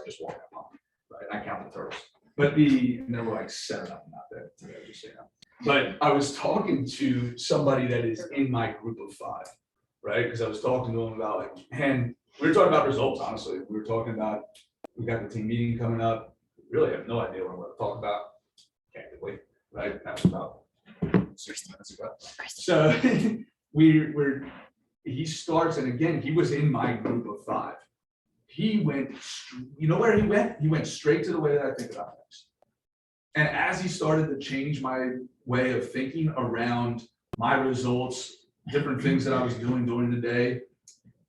just walking up on, right? I count the turtles. But there were like 7 of them out there today, just so you know. But I was talking to somebody that is in my group of 5, right? Because I was talking to them about like, and we were talking about results, honestly. We were talking about, we got the team meeting coming up. Really have no idea what I'm going to talk about, candidly, right? That was about 60 minutes ago. So he starts, and again, he was in my group of 5. He went, you know where he went? He went straight to the way that I think about things. And as he started to change my way of thinking around my results, different things that I was doing during the day,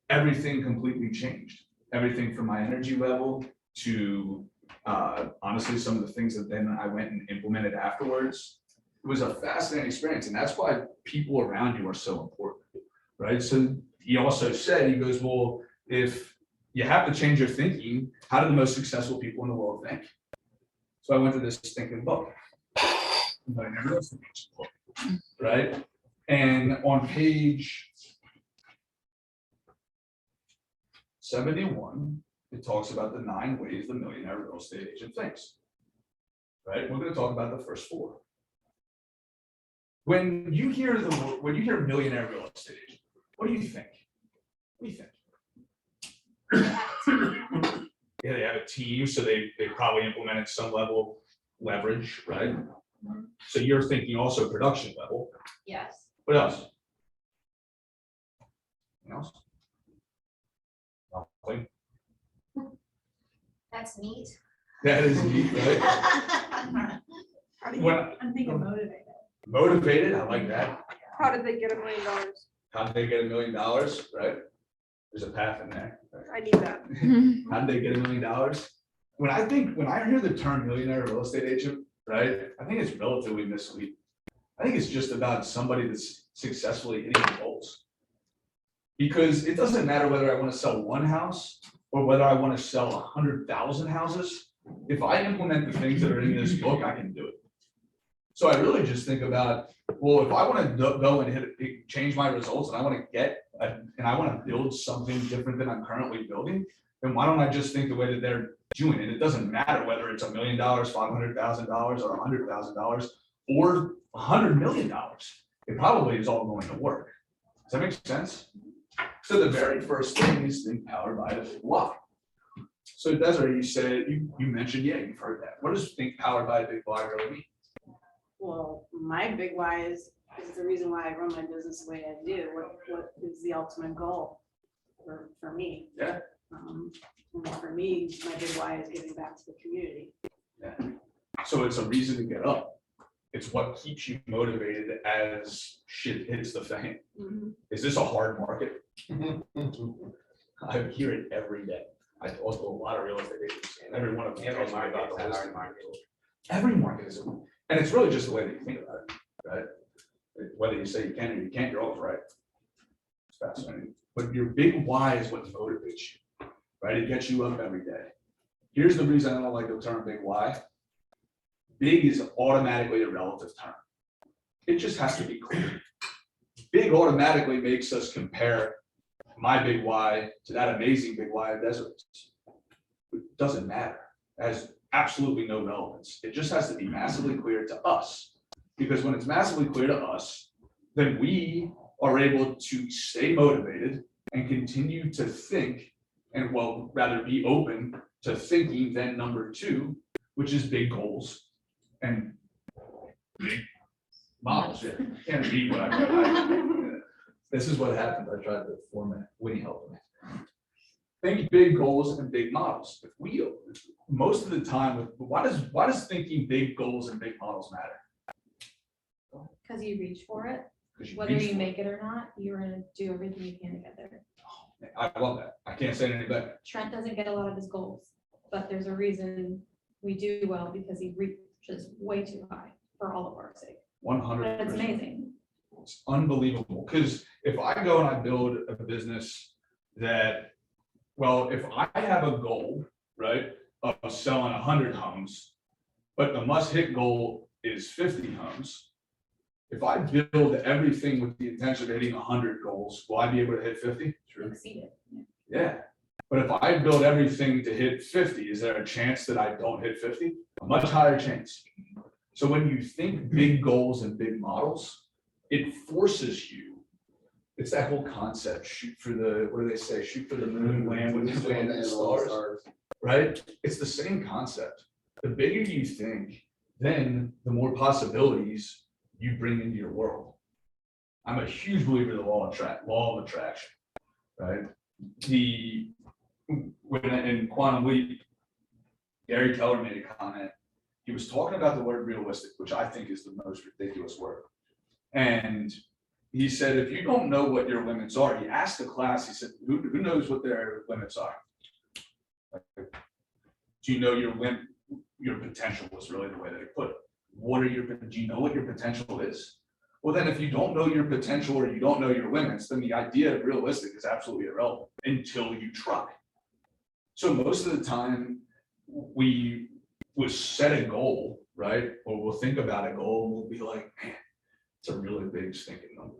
everything completely changed. Everything from my energy level to honestly, some of the things that then I went and implemented afterwards. It was a fascinating experience. And that's why people around you are so important, right? So he also said, he goes, well, if you have to change your thinking, how do the most successful people in the world think? So I went to this thinking book, right? And on page 71, it talks about the 9 ways the millionaire real estate agent thinks, right? We're going to talk about the first 4. When you hear millionaire real estate agent, what do you think? What do you think? Yeah, they have a team, so they probably implemented some level of leverage, right? So you're thinking also production level. Yes. What else? Anything else? Nothing. That's neat. That is neat, right? How do you, I'm thinking motivated. Motivated, I like that. how did they get $1 million? How did they get $1 million, right? There's a path in there. I need that. How did they get $1 million? When I hear the term millionaire real estate agent, right, I think it's relatively misleading. I think it's just about somebody that's successfully hitting the goals. Because it doesn't matter whether I want to sell 1 house or whether I want to sell 100,000 houses. If I implement the things that are in this book, I can do it. So I really just think about, well, if I want to go and change my results, and I want to build something different than I'm currently building, then why don't I just think the way that they're doing it? It doesn't matter whether it's $1 million, $500,000, or $100,000, or $100 million. It probably is all going to work. Does that make sense? So the very first thing is think powered by the big why. So Desiree, you mentioned, yeah, you've heard that. What does think powered by a big why really mean? Well, my big why is the reason why I run my business the way I do. What is the ultimate goal for me? Yeah. And for me, my big why is giving back to the community. Yeah. So it's a reason to get up. It's what keeps you motivated as shit hits the fan. Mhm. Is this a hard market? I hear it every day. I talk to a lot of real estate agents, and every one of them tells me about the listing market. Every market is, and it's really just the way that you think about it, right? Whether you say you can or you can't, you're always right. It's fascinating. But your big why is what motivates you, right? It gets you up every day. Here's the reason I don't like the term big why. Big is automatically a relative term. It just has to be clear. Big automatically makes us compare my big why to that amazing big why of Desiree's. It doesn't matter. It has absolutely no relevance. It just has to be massively clear to us. Because when it's massively clear to us, then we are able to stay motivated and continue to think, and well, rather be open to thinking then number 2, which is big goals and big models. Yeah, can't read what I read. This is what happens. I tried to format. Winnie helped me. Think big goals and big models. If we, most of the time, why does thinking big goals and big models matter? Because you reach for it, 'Cause you whether reach you for make it or not, you're gonna do everything you can to get there. it. I love that. I can't say it any better. Trent doesn't get a lot of his goals, but there's a reason we do well because he reaches way too high for all of our sake. 100%. But it's amazing. It's unbelievable. Because if I go and I build a business that, well, if I have a goal, right, of selling 100 homes, but the must-hit goal is 50 homes, if I build everything with the intention of hitting 100 goals, will I be able to hit 50? Exceed it. Yeah. But if I build everything to hit 50, is there a chance that I don't hit 50? A much higher chance. So when you think big goals and big models, it forces you. It's that whole concept, shoot for the, what do they say? Shoot for the moon, land with the stars, right? It's the same concept. The bigger you think, then the more possibilities you bring into your world. I'm a huge believer in the law of attraction, right? When in Quantum Leap, Gary Keller made a comment. He was talking about the word realistic, which I think is the most ridiculous word. And he said, if you don't know what your limits are, he asked the class, he said, who knows what their limits are? Do you know your potential was really the way that he put it. Do you know what your potential is? Well, then if you don't know your potential or you don't know your limits, then the idea of realistic is absolutely irrelevant until you try. So most of the time we would set a goal, right? Or we'll think about a goal and we'll be like, man, it's a really big stinking number.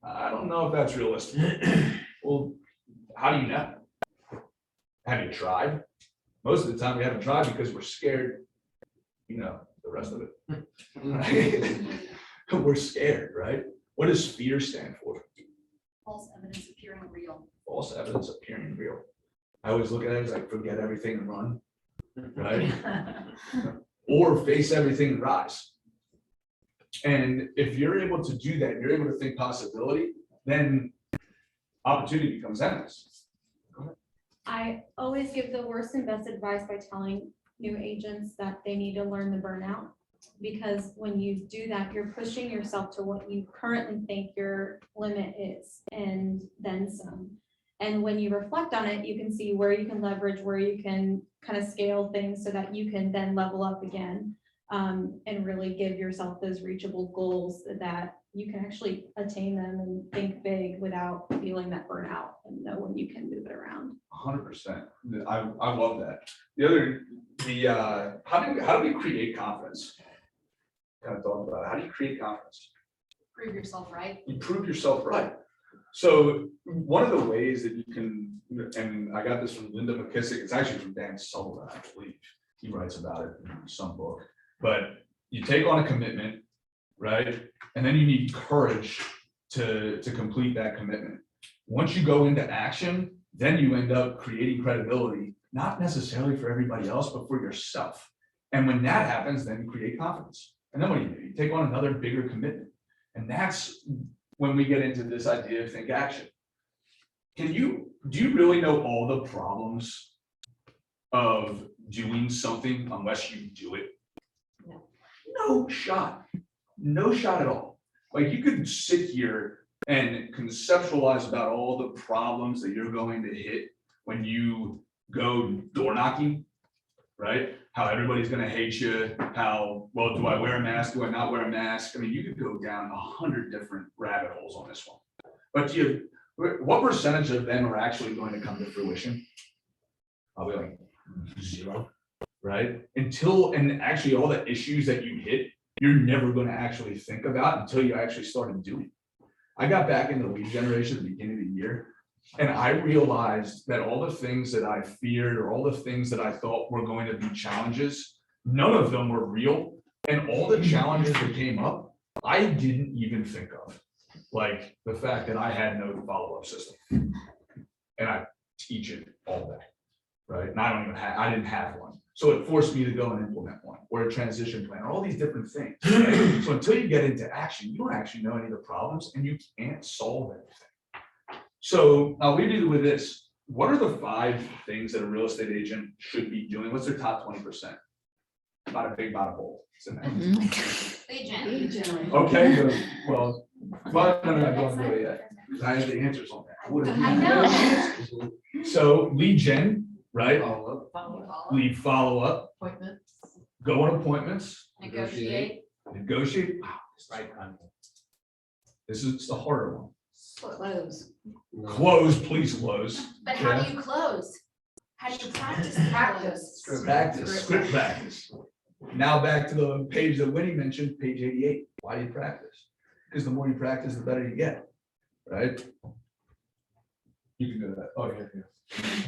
I don't know if that's realistic. Well, how do you know? Have you tried? Most of the time we haven't tried because we're scared, the rest of it. We're scared, right? What does fear stand for? False evidence appearing real. False evidence appearing real. I always look at it as like forget everything and run, right? Or face everything and rise. And if you're able to do that, you're able to think possibility, then opportunity becomes endless. I always give the worst and best advice by telling new agents that they need to learn the burnout. Because when you do that, you're pushing yourself to what you currently think your limit is and then some. And when you reflect on it, you can see where you can leverage, where you can kind of scale things so that you can then level up again, and really give yourself those reachable goals that you can actually attain them and think big without feeling that burnout and know when you can move it around. 100%. I love that. How do we create confidence? Kind of thought about it. How do you create confidence? Prove yourself right. You prove yourself right. So one of the ways that you can, and I got this from Linda McKissick, it's actually from Dan Sullivan, I believe. He writes about it in some book. But you take on a commitment, right? And then you need courage to complete that commitment. Once you go into action, then you end up creating credibility, not necessarily for everybody else, but for yourself. And when that happens, then you create confidence. And then what do? You take on another bigger commitment. And that's when we get into this idea of think action. Do you really know all the problems of doing something unless you do it? No. No shot. No shot at all. Like you could sit here and conceptualize about all the problems that you're going to hit when you go door knocking, right? How everybody's going to hate you, how, well, do I wear a mask? Do I not wear a mask? I mean, you could go down 100 different rabbit holes on this one. But what percentage of them are actually going to come to fruition? Probably like 0, right? And actually all the issues that you hit, you're never going to actually think about until you actually started doing. I got back into lead generation at the beginning of the year. And I realized that all the things that I feared or all the things that I thought were going to be challenges, none of them were real. And all the challenges that came up, I didn't even think of. Like the fact that I had no follow-up system. And I teach it all day, right? And I didn't have one. So it forced me to go and implement one or a transition plan or all these different things. Right? So until you get into action, you don't actually know any of the problems and you can't solve anything. So I'll leave you with this. What are the 5 things that a real estate agent should be doing? What's their top 20%? Bada big, bada bowl. Agent. Okay, good. Well, no, don't do it yet. I have the answers on that. I know. So lead gen, right? Follow. Lead follow-up, Appointments. go on appointments, Negotiate. negotiate. Wow, this is the harder one. Close. Close, please close. But how do you close? How do you practice? Practice, script practice. Now back to the page that Winnie mentioned, page 88. Why do you practice? Because the more you practice, the better you get, right? You can go to that. Oh, yeah.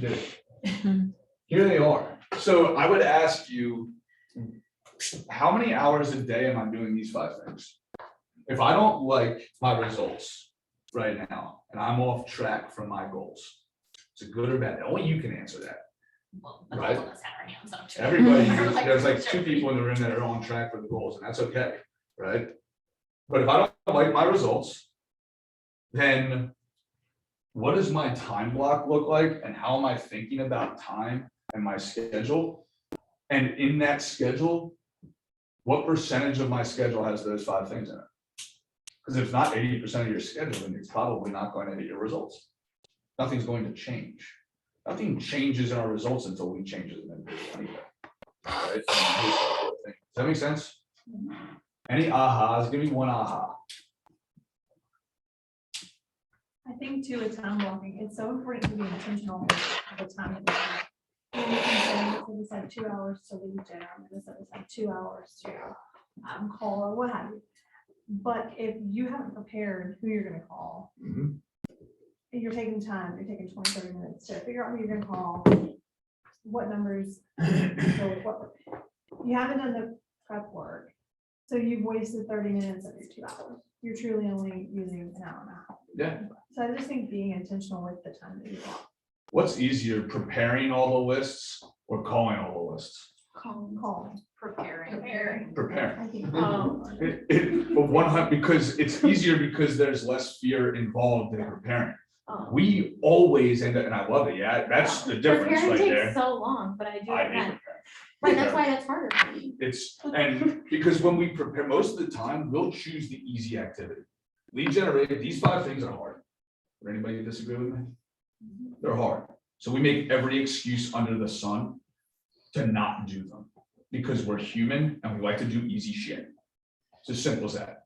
Did it. Here they are. So I would ask you, how many hours a day am I doing these 5 things? If I don't like my results right now, and I'm off track from my goals, is it good or bad? Only you can answer that. Well, Right. both of us have our hands up. too. Everybody, We're there's like sure. 2 people in the room that are on track for the goals, and that's okay, right? But if I don't like my results, then what does my time block look like, and how am I thinking about time and my schedule? And in that schedule, what percentage of my schedule has those 5 things in it? Because if it's not 80% of your schedule, then it's probably not going to hit your results. Nothing's going to change. Nothing changes in our results until we change as an individual anyway. Right? Does that make sense? Any ahas? Give me one aha. I think too, with time blocking, it's so important to be intentional with the time that we have. And you can say, this is like 2 hours to lead gen, or this is like 2 hours to call or what have you. But if you haven't prepared who you're gonna call, Mhm. and you're taking time, you're taking 20, 30 minutes to figure out who you're gonna call, what numbers, so what, you haven't done the prep work. So you've wasted 30 minutes of your 2 hours. You're truly only using an hour and a half. Yeah. So I just think being intentional with the time that you want. What's easier, preparing all the lists or calling all the lists? Calling. Preparing. Preparing. I think. But 100, because it's easier because there's less fear involved in preparing. We always end up, and I love it, yeah, that's the difference Preparing right there. takes so long, but I do I it hate then. preparing. Right, that's why that's harder for me. It's, and because when we prepare, most of the time, we'll choose the easy activity. Lead generated, these 5 things are hard. Would anybody disagree with me? They're hard. So we make every excuse under the sun to not do them because we're human and we like to do easy shit. It's as simple as that.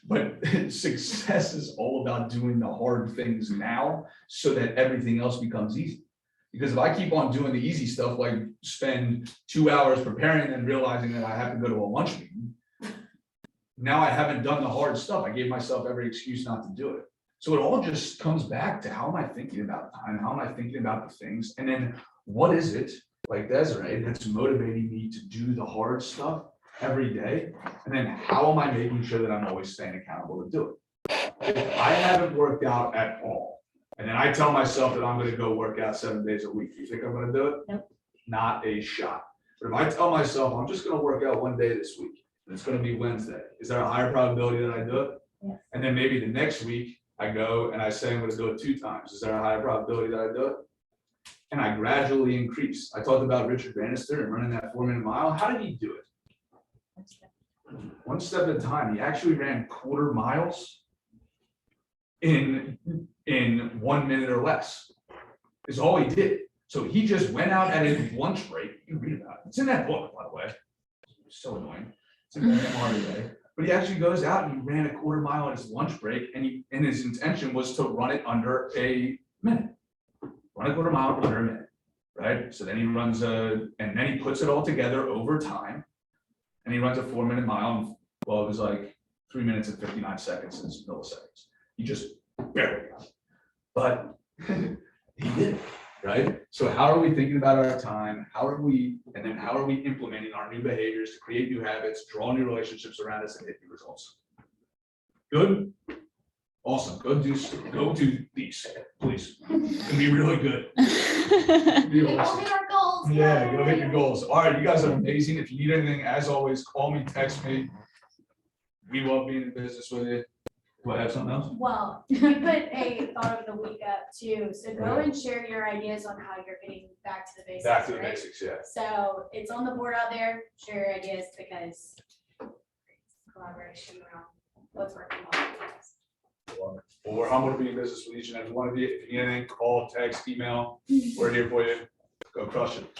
But success is all about doing the hard things now so that everything else becomes easy. Because if I keep on doing the easy stuff, like spend 2 hours preparing and realizing that I have to go to a lunch meeting, now I haven't done the hard stuff. I gave myself every excuse not to do it. So it all just comes back to how am I thinking about time? How am I thinking about the things? And then what is it, like Desiree, that's motivating me to do the hard stuff every day? And then how am I making sure that I'm always staying accountable to do it? If I haven't worked out at all, and then I tell myself that I'm gonna go work out 7 days a week, you think I'm gonna do it? Nope. Not a shot. But if I tell myself, I'm just gonna work out 1 day this week, and it's gonna be Wednesday, is there a higher probability that I do it? Yes. And then maybe the next week, I go and I say I'm gonna do it 2 times, is there a higher probability that I do it? And I gradually increase. I talked about Richard Bannister and running that 4-minute mile. How did he do it? 1 step at a time. He actually ran quarter miles in 1 minute or less. Is all he did. So he just went out at his lunch break. You can read about it. It's in that book, by the way. So annoying. It's in the Harder Day. But he actually goes out and he ran a quarter mile at his lunch break, and his intention was to run it under a minute. Run a quarter mile under a minute, right? So then he runs and then he puts it all together over time, and he runs a 4-minute mile. And, well, it was like 3 minutes and 59 seconds in milliseconds. He just barely got it, but he did it, right? So how are we thinking about our time? How are we implementing our new behaviors to create new habits, draw new relationships around us, and hit new results? Good. Awesome. Go do these, please. It's gonna be really good. Be Go awesome. hit our goals. Yeah, go hit yay. your goals. All right, you guys are amazing. If you need anything, as always, call me, text me. We love being in business with you. Do I have something else? Well, we put a thought of the week up too, so go and share your ideas on how you're getting back to the basics. Back to the right? basics, yeah. So it's on the board out there, share your ideas because collaboration around what's working well. Well, we're humbled to be in business with each and every one of you. If you need anything, call, text, email. We're here for you. Go crush it.